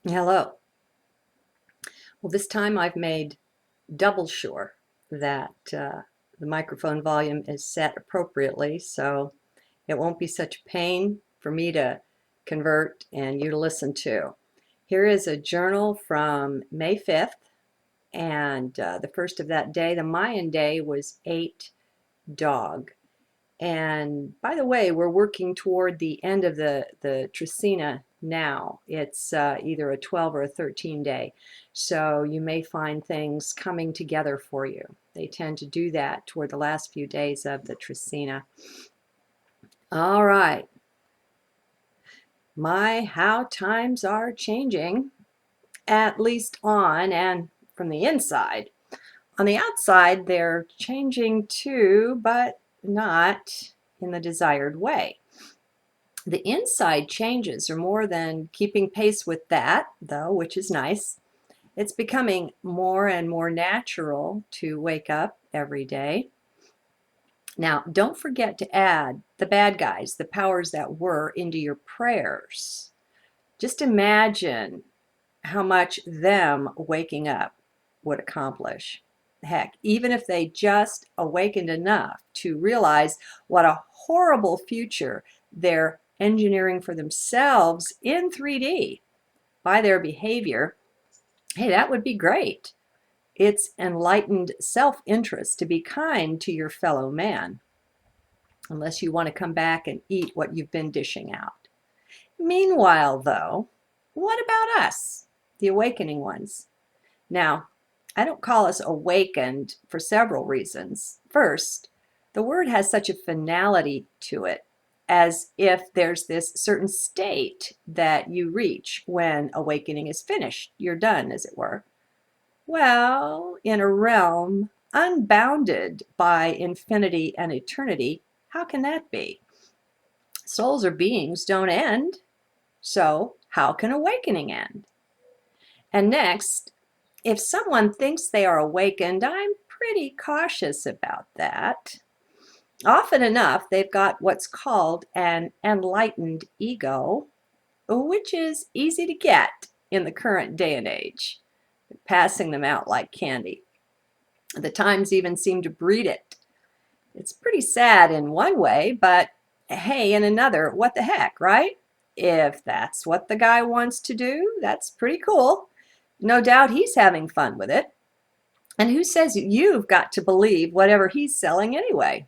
Hello. Well, this time I've made double sure that the microphone volume is set appropriately, so it won't be such a pain for me to convert and you to listen to. Here is a journal from May 5th, and the first of that day, the Mayan day, was 8 dog. And by the way, we're working toward the end of the Tricina now. It's either a 12 or a 13 day. So you may find things coming together for you. They tend to do that toward the last few days of the Tricina. All right. How times are changing, at least on and from the inside. On the outside, they're changing too, but not in the desired way. The inside changes are more than keeping pace with that, though, which is nice. It's becoming more and more natural to wake up every day. Now, don't forget to add the bad guys, the powers that were, into your prayers. Just imagine how much them waking up would accomplish. Heck, even if they just awakened enough to realize what a horrible future they're engineering for themselves in 3D by their behavior, hey, that would be great. It's enlightened self-interest to be kind to your fellow man, unless you want to come back and eat what you've been dishing out. Meanwhile, though, what about us, the awakening ones? Now, I don't call us awakened for several reasons. First, the word has such a finality to it, as if there's this certain state that you reach when awakening is finished. You're done, as it were. Well, in a realm unbounded by infinity and eternity, how can that be? Souls or beings don't end, so how can awakening end? And next, if someone thinks they are awakened, I'm pretty cautious about that. Often enough, they've got what's called an enlightened ego, which is easy to get in the current day and age, passing them out like candy. The times even seem to breed it. It's pretty sad in one way, but hey, in another, what the heck, right? If that's what the guy wants to do, that's pretty cool. No doubt he's having fun with it. And who says you've got to believe whatever he's selling anyway?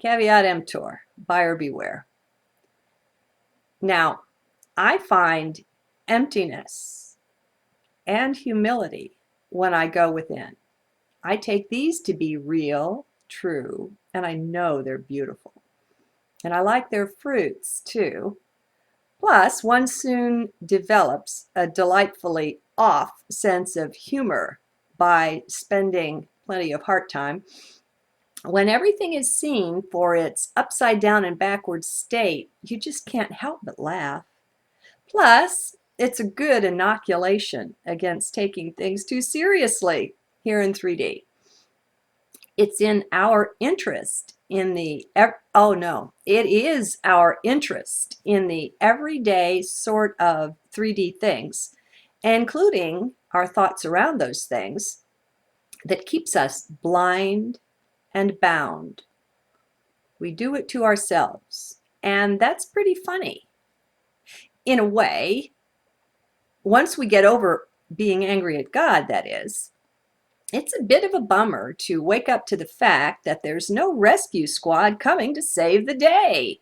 Caveat emptor, buyer beware. Now, I find emptiness and humility when I go within. I take these to be real, true, and I know they're beautiful. And I like their fruits too. Plus, one soon develops a delightfully off sense of humor by spending plenty of heart time. When everything is seen for its upside down and backward state, you just can't help but laugh. Plus, it's a good inoculation against taking things too seriously here in 3D. It's in our interest in the, oh no, it is our interest in the everyday sort of 3D things, including our thoughts around those things, that keeps us blind and bound. We do it to ourselves, and that's pretty funny. In a way, once we get over being angry at God, that is, it's a bit of a bummer to wake up to the fact that there's no rescue squad coming to save the day.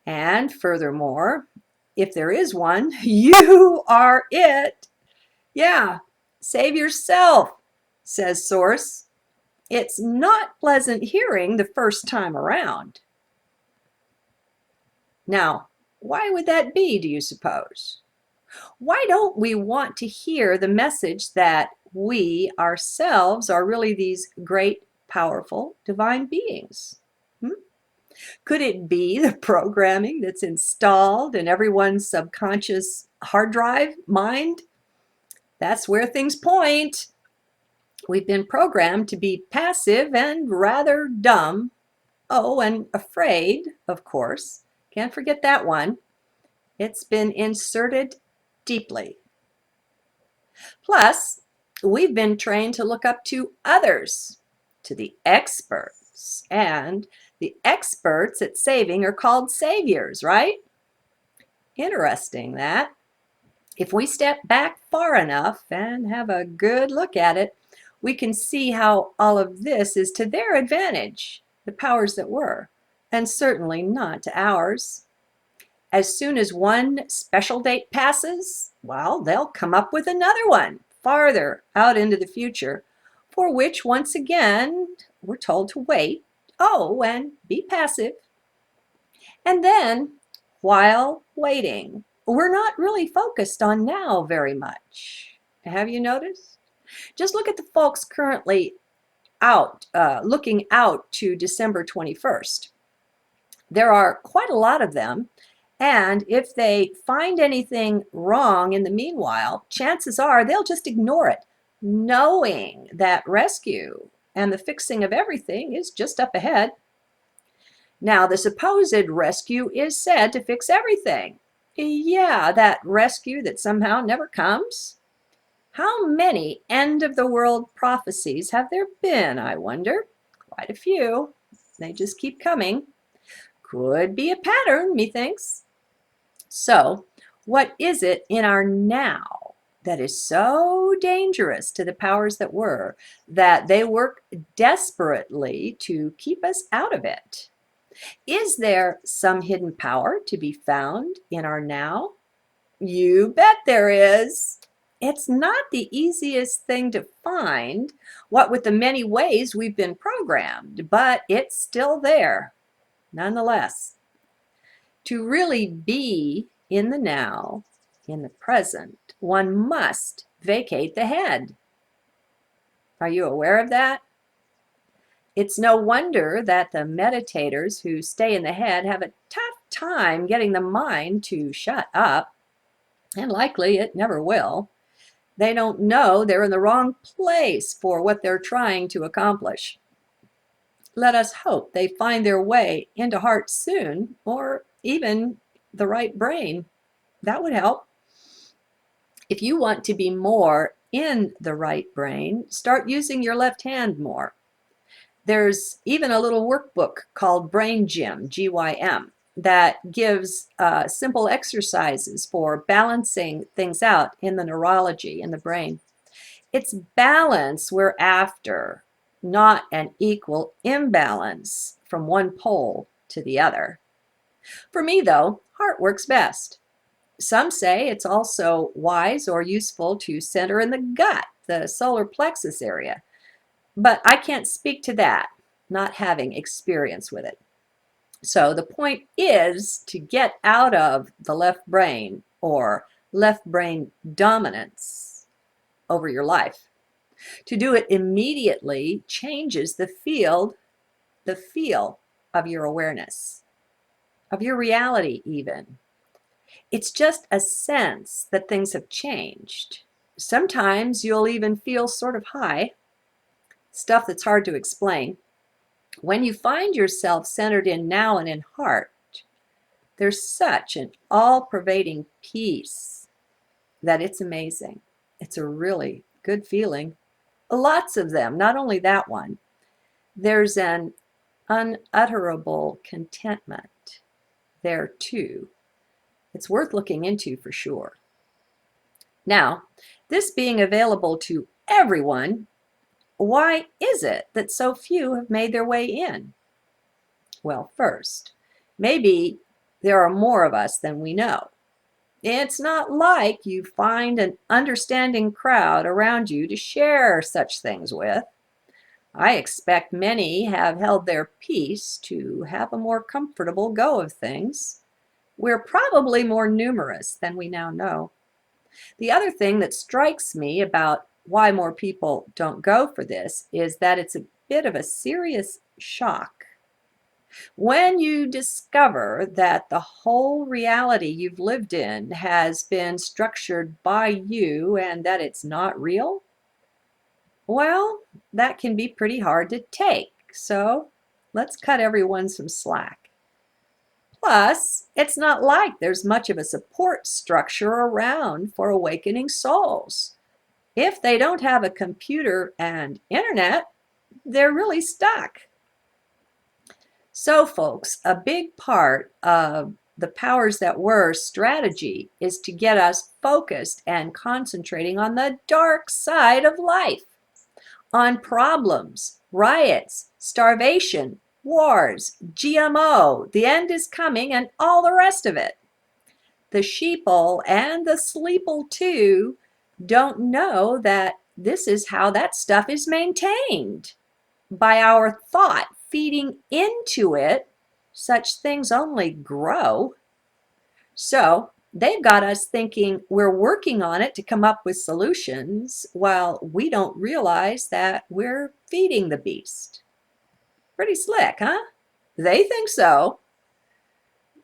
And furthermore, if there is one, you are it. Yeah, save yourself, says Source. It's not pleasant hearing the first time around. Now, why would that be, do you suppose? Why don't we want to hear the message that we ourselves are really these great, powerful, divine beings? Could it be the programming that's installed in everyone's subconscious hard drive mind? That's where things point. We've been programmed to be passive and rather dumb. Oh, and afraid, of course. Can't forget that one. It's been inserted deeply Plus, we've been trained to look up to others, to the experts. And the experts at saving are called saviors, right? Interesting that. If we step back far enough and have a good look at it, we can see how all of this is to their advantage, the powers that were, and certainly not to ours. As soon as one special date passes, well, they'll come up with another one farther out into the future, for which, once again, we're told to wait, oh, and be passive. And then, while waiting, we're not really focused on now very much. Have you noticed? Just look at the folks currently looking out to December 21st. There are quite a lot of them, and if they find anything wrong in the meanwhile, chances are they'll just ignore it, knowing that rescue and the fixing of everything is just up ahead. Now, the supposed rescue is said to fix everything. Yeah, that rescue that somehow never comes. How many end of the world prophecies have there been, I wonder? Quite a few. They just keep coming. Could be a pattern, methinks. So, what is it in our now that is so dangerous to the powers that were that they work desperately to keep us out of it? Is there some hidden power to be found in our now? You bet there is. It's not the easiest thing to find, what with the many ways we've been programmed, but it's still there, nonetheless. To really be in the now, in the present, one must vacate the head. Are you aware of that? It's no wonder that the meditators who stay in the head have a tough time getting the mind to shut up, and likely it never will. They don't know they're in the wrong place for what they're trying to accomplish. Let us hope they find their way into heart soon, or even the right brain. That would help. If you want to be more in the right brain, start using your left hand more. There's even a little workbook called Brain Gym, GYM, that gives simple exercises for balancing things out in the neurology in the brain. It's balance we're after, not an equal imbalance from one pole to the other. For me, though, heart works best. Some say it's also wise or useful to center in the gut, the solar plexus area. But I can't speak to that, not having experience with it. So the point is to get out of the left brain or left brain dominance over your life. To do it immediately changes the feel of your awareness, of your reality even. It's just a sense that things have changed. Sometimes you'll even feel sort of high, stuff that's hard to explain. When you find yourself centered in now and in heart, there's such an all-pervading peace that it's amazing. It's a really good feeling. Lots of them, not only that one. There's an unutterable contentment there too. It's worth looking into for sure. Now, this being available to everyone, why is it that so few have made their way in? Well, first, maybe there are more of us than we know. It's not like you find an understanding crowd around you to share such things with. I expect many have held their peace to have a more comfortable go of things. We're probably more numerous than we now know. The other thing that strikes me about why more people don't go for this is that it's a bit of a serious shock. When you discover that the whole reality you've lived in has been structured by you and that it's not real, well, that can be pretty hard to take. So let's cut everyone some slack. Plus, it's not like there's much of a support structure around for awakening souls. If they don't have a computer and internet, they're really stuck. So, folks, a big part of the powers that were strategy is to get us focused and concentrating on the dark side of life, on problems, riots, starvation, wars, GMO, the end is coming, and all the rest of it. The sheeple and the sleeple too don't know that this is how that stuff is maintained. By our thought feeding into it, such things only grow. So they've got us thinking we're working on it to come up with solutions while we don't realize that we're feeding the beast. Pretty slick, huh? They think so.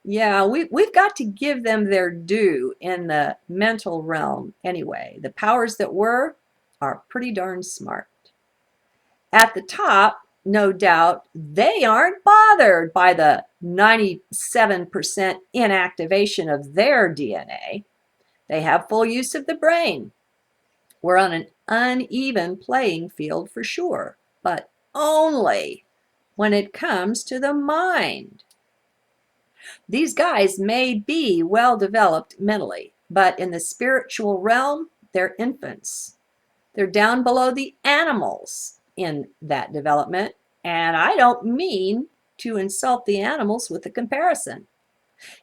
Yeah, we've got to give them their due in the mental realm anyway. The powers that were are pretty darn smart. At the top, no doubt, they aren't bothered by the 97% inactivation of their DNA. They have full use of the brain. We're on an uneven playing field for sure, but only when it comes to the mind. These guys may be well developed mentally, but in the spiritual realm, they're infants. They're down below the animals in that development, and I don't mean to insult the animals with the comparison.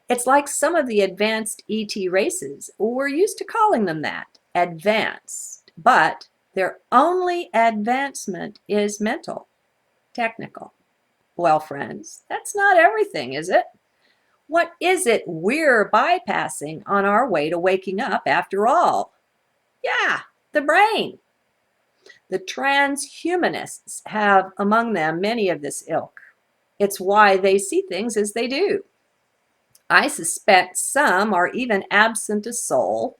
It's like some of the advanced ET races. We're used to calling them that, advanced, but their only advancement is mental, technical. Well, friends, that's not everything, is it? What is it we're bypassing on our way to waking up after all? Yeah, the brain. The transhumanists have among them many of this ilk. It's why they see things as they do. I suspect some are even absent a soul,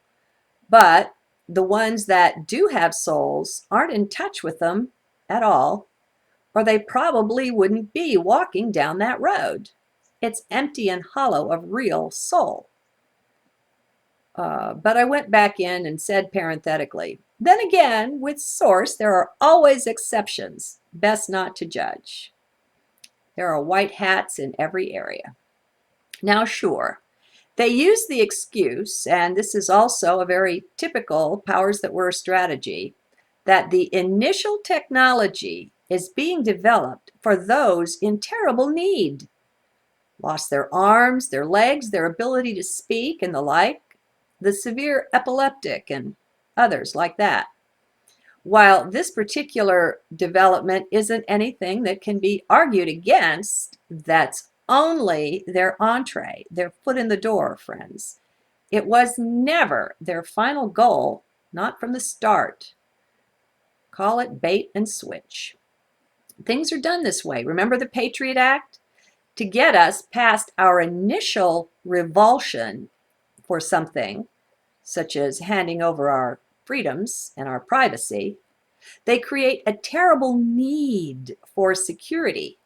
but the ones that do have souls aren't in touch with them at all, or they probably wouldn't be walking down that road. It's empty and hollow of real soul. But I went back in and said parenthetically, then again, with source, there are always exceptions. Best not to judge. There are white hats in every area. Now, sure, they use the excuse, and this is also a very typical powers that were strategy, that the initial technology is being developed for those in terrible need. Lost their arms, their legs, their ability to speak, and the like, the severe epileptic, and others like that. While this particular development isn't anything that can be argued against, that's only their entree, their foot in the door, friends. It was never their final goal, not from the start. Call it bait and switch. Things are done this way. Remember the Patriot Act? To get us past our initial revulsion for something, such as handing over our freedoms and our privacy, they create a terrible need for security,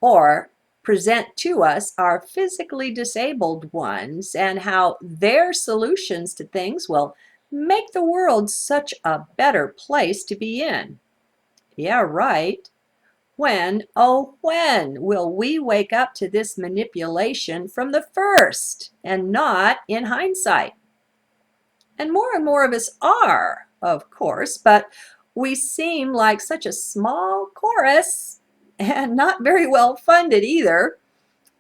or present to us our physically disabled ones and how their solutions to things will make the world such a better place to be in. Yeah, right. When, oh, when will we wake up to this manipulation from the first and not in hindsight? And more of us are, of course, but we seem like such a small chorus and not very well funded either,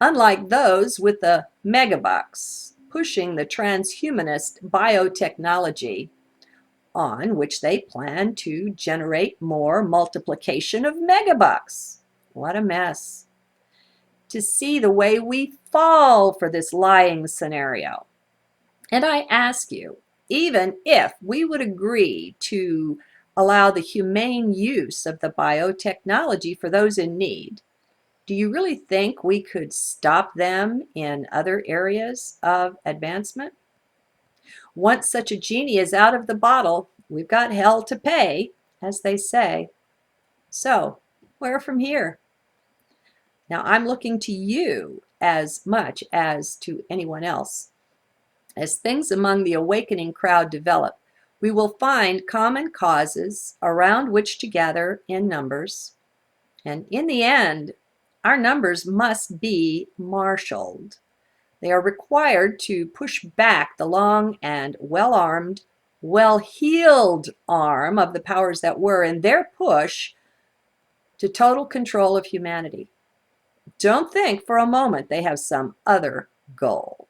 unlike those with the megabucks pushing the transhumanist biotechnology on which they plan to generate more multiplication of megabucks. What a mess. To see the way we fall for this lying scenario. And I ask you, even if we would agree to allow the humane use of the biotechnology for those in need, do you really think we could stop them in other areas of advancement? Once such a genie is out of the bottle, we've got hell to pay, as they say. So, where from here? Now, I'm looking to you as much as to anyone else. As things among the awakening crowd develop, We will find common causes around which to gather in numbers. And in the end, our numbers must be marshaled. They are required to push back the long and well-armed, well-heeled arm of the powers that were in their push to total control of humanity. Don't think for a moment they have some other goal.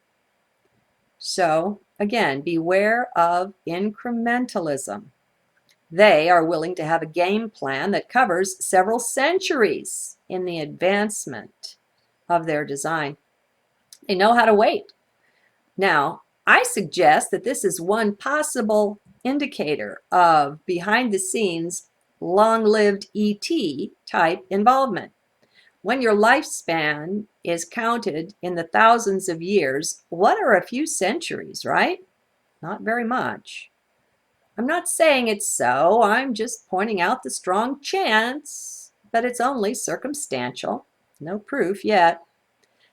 So, again, beware of incrementalism. They are willing to have a game plan that covers several centuries in the advancement of their design. They know how to wait. Now, I suggest that this is one possible indicator of behind the scenes, long-lived ET type involvement. When your lifespan is counted in the thousands of years, what are a few centuries, right? Not very much. I'm not saying it's so, I'm just pointing out the strong chance, but it's only circumstantial. No proof yet.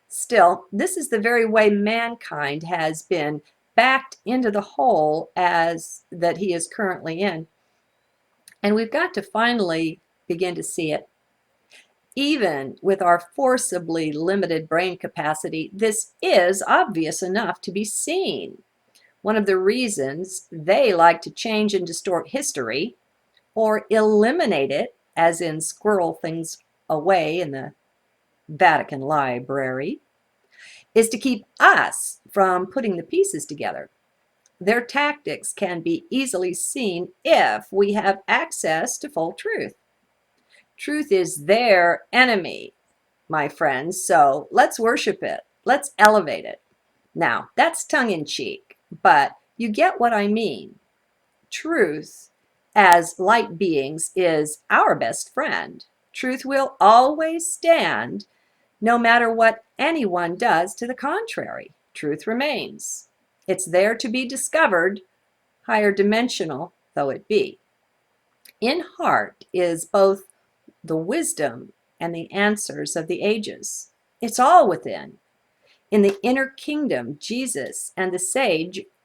Still, this is the very way mankind has been backed into the hole as that he is currently in. And we've got to finally begin to see it. Even with our forcibly limited brain capacity, this is obvious enough to be seen. One of the reasons they like to change and distort history or eliminate it, as in squirrel things away in the Vatican Library, is to keep us from putting the pieces together. Their tactics can be easily seen if we have access to full truth. Truth is their enemy, my friends, so let's worship it. Let's elevate it. Now, that's tongue-in-cheek, but you get what I mean. Truth, as light beings, is our best friend. Truth will always stand, no matter what anyone does to the contrary. Truth remains. It's there to be discovered, higher dimensional though it be. In heart is both the wisdom and the answers of the ages. It's all within. In the inner kingdom, Jesus and the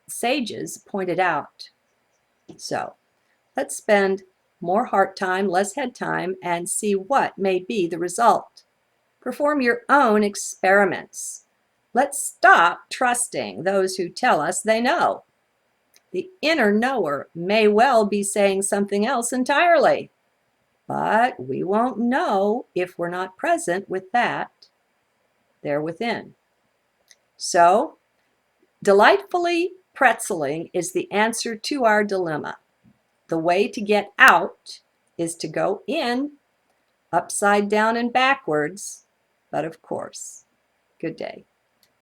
sages pointed out. So let's spend more heart time, less head time, and see what may be the result. Perform your own experiments. Let's stop trusting those who tell us they know. The inner knower may well be saying something else entirely, but we won't know if we're not present with that there within. So, delightfully pretzeling is the answer to our dilemma. The way to get out is to go in, upside down and backwards, but of course. Good day.